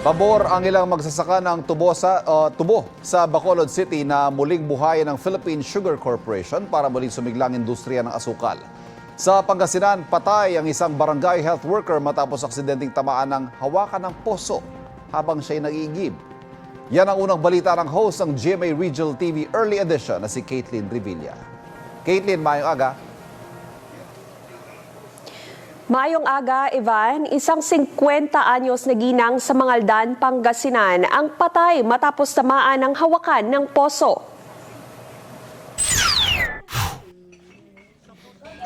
Pabor ang ilang magsasaka ng tubo sa Bacolod City na muling buhayin ng Philippine Sugar Corporation para muling sumiglang industriya ng asukal. Sa Pangasinan, patay ang isang barangay health worker matapos aksidenteng tamaan ng hawakan ng poso habang siya'y nag-iigib. Yan ang unang balita ng host ng GMA Regional TV Early Edition na si Caitlin Revilla. Caitlin, mayong aga. Mayong aga, Ivan, isang 50 anyos na ginang sa Mangaldan, Pangasinan ang patay matapos tamaan ng hawakan ng poso.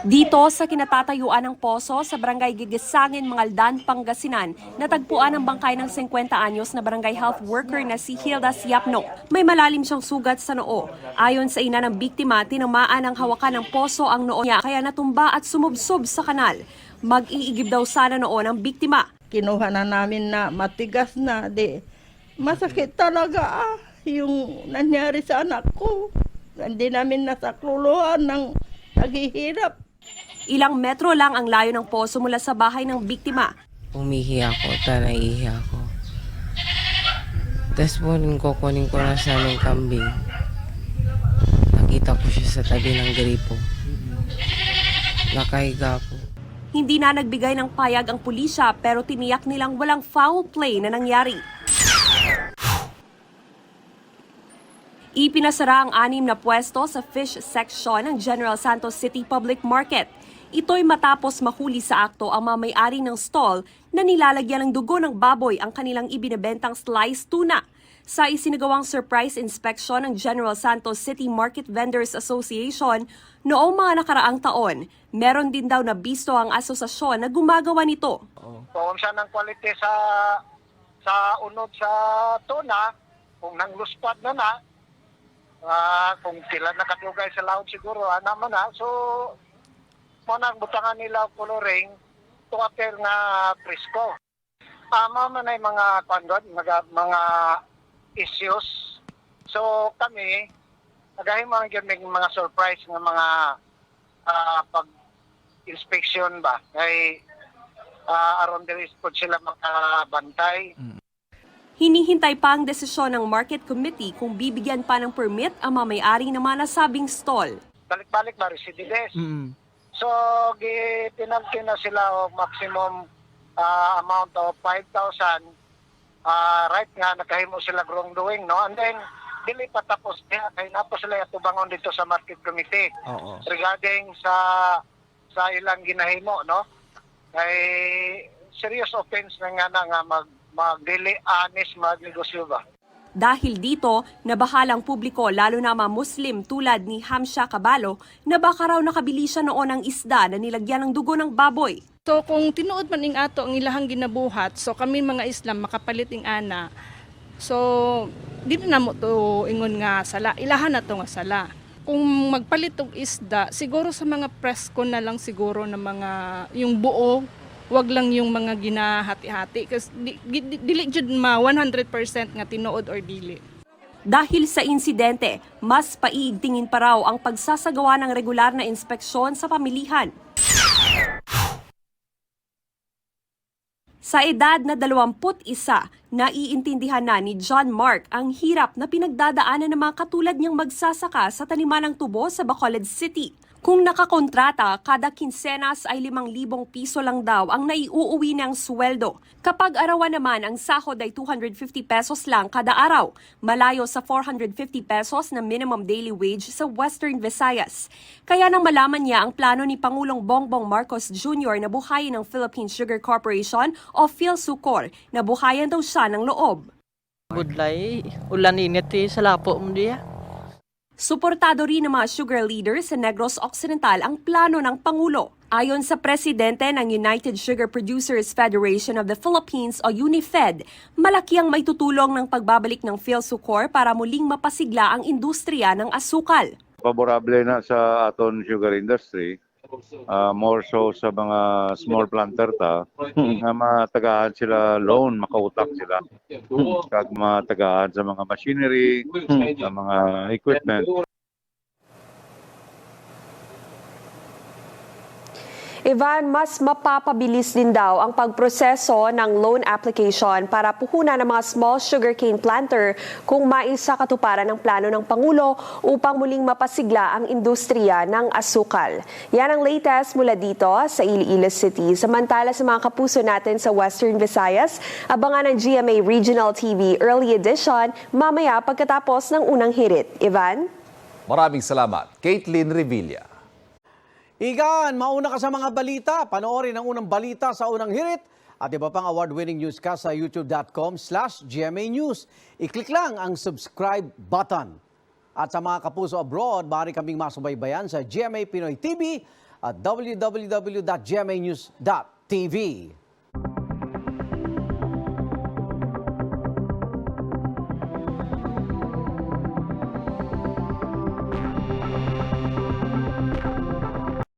Dito sa kinatatayuan ng poso sa Barangay Gigisangin, Mangaldan, Pangasinan, natagpuan ang bangkay ng 50 anyos na barangay health worker na si Hilda Siapno. May malalim siyang sugat sa noo. Ayon sa ina ng biktima, tinamaan ng hawakan ng poso ang noo niya kaya natumba at sumubsob sa kanal. Mag-iigib daw sana noon ang biktima. Kinuha na namin na matigas na, masakit talaga yung nangyari sa anak ko. Hindi namin nasakluluhan ng naghihirap. Ilang metro lang ang layo ng poso mula sa bahay ng biktima. Umihi ako, naihi ako. Tapos kukunin ko na sa aming kambing. Nakita ko siya sa tabi ng gripo. Nakahiga po. Hindi na nagbigay ng payag ang pulisya pero tiniyak nilang walang foul play na nangyari. Ipinasara ang 6 na pwesto sa fish section ng General Santos City Public Market. Ito'y matapos mahuli sa akto ang mga may-ari ng stall na nilalagyan ng dugo ng baboy ang kanilang ibinebentang sliced tuna. Sa isinagawang surprise inspection ng General Santos City Market Vendors Association noong mga nakaraang taon, meron din daw nabisto ang asosasyon na gumagawa nito. Kung siya ng quality sa unod sa tuna, kung nang luspad na kung sila nakadugay sa laot siguro, naman na. So, munang butangan nila coloring to appear nga presko. Mama na yung mga issues. So kami, nagahim mga surprise ng mga pag-inspection ba. Kay around the spot sila makabantay. Hinihintay pa ang desisyon ng Market Committee kung bibigyan pa ng permit ang mga may-ari ng mga nasabing stall. Balik-balik ba, residides. So, pinagkin na sila o maximum amount of 5,000. Right nga, nakahimo sila wrongdoing, no? And then, dili pa tapos niya, kaya napos sila itubangon dito sa Market Committee. Regarding sa ilang ginahimo, no? Kay serious offense na nga mag-dili honest magnegosyo ba? Dahil dito, nabahalang publiko lalo na mga Muslim tulad ni Hamsha Cabalo na baka raw nakabili siya noon ng isda na nilagyan ng dugo ng baboy. So kung tinuod man ing ato ang ilahang ginabuhat, so kami mga Islam makapalit ing ana. So di na mo to ingon nga sala, ilahan na to nga sala. Kung magpalit og isda, siguro sa mga presko na lang siguro na mga yung buo, wag lang yung mga ginahati-hati kasi dili jud ma 100% nga tinuod or dili. Dahil sa insidente, mas paiigtingin pa raw ang pagsasagawa ng regular na inspeksyon sa pamilihan. Sa edad na 21, naiintindihan na ni John Mark ang hirap na pinagdadaanan ng mga katulad niyang magsasaka sa taniman ng tubo sa Bacolod City. Kung nakakontrata, kada kinsenas ay 5,000 piso lang daw ang naiuuwi ng sweldo. Kapag arawan naman, ang sahod ay 250 pesos lang kada araw, malayo sa 450 pesos na minimum daily wage sa Western Visayas. Kaya nang malaman niya ang plano ni Pangulong Bongbong Marcos Jr. na buhayin ng Philippine Sugar Corporation o PhilSucor, na buhayan daw siya ng loob. Budlay, ulan init sa lapo mo diya. Suportado rin ng mga sugar leaders sa Negros Occidental ang plano ng Pangulo. Ayon sa presidente ng United Sugar Producers Federation of the Philippines o UNIFED, malaki ang maitutulong ng pagbabalik ng PhilSucor para muling mapasigla ang industriya ng asukal. Favorable na sa aton sugar industry, more so sa mga small planter nga matagahan sila loan, makautang sila. Kag matagahan sa mga machinery, sa mga equipment. Ivan, mas mapapabilis din daw ang pagproseso ng loan application para puhunan ng mga small sugarcane planter kung maisakatuparan ng plano ng Pangulo upang muling mapasigla ang industriya ng asukal. Yan ang latest mula dito sa Iloilo City. Samantala sa mga kapuso natin sa Western Visayas, abangan ng GMA Regional TV Early Edition mamaya pagkatapos ng unang hirit. Ivan? Maraming salamat, Caitlin Revilla. Igan, mauna ka sa mga balita. Panoorin ang unang balita sa unang hirit at iba pang award-winning newscast sa youtube.com/GMA News. I-click lang ang subscribe button. At sa mga kapuso abroad, maaari kaming masubaybayan sa GMA Pinoy TV at www.gmanews.tv.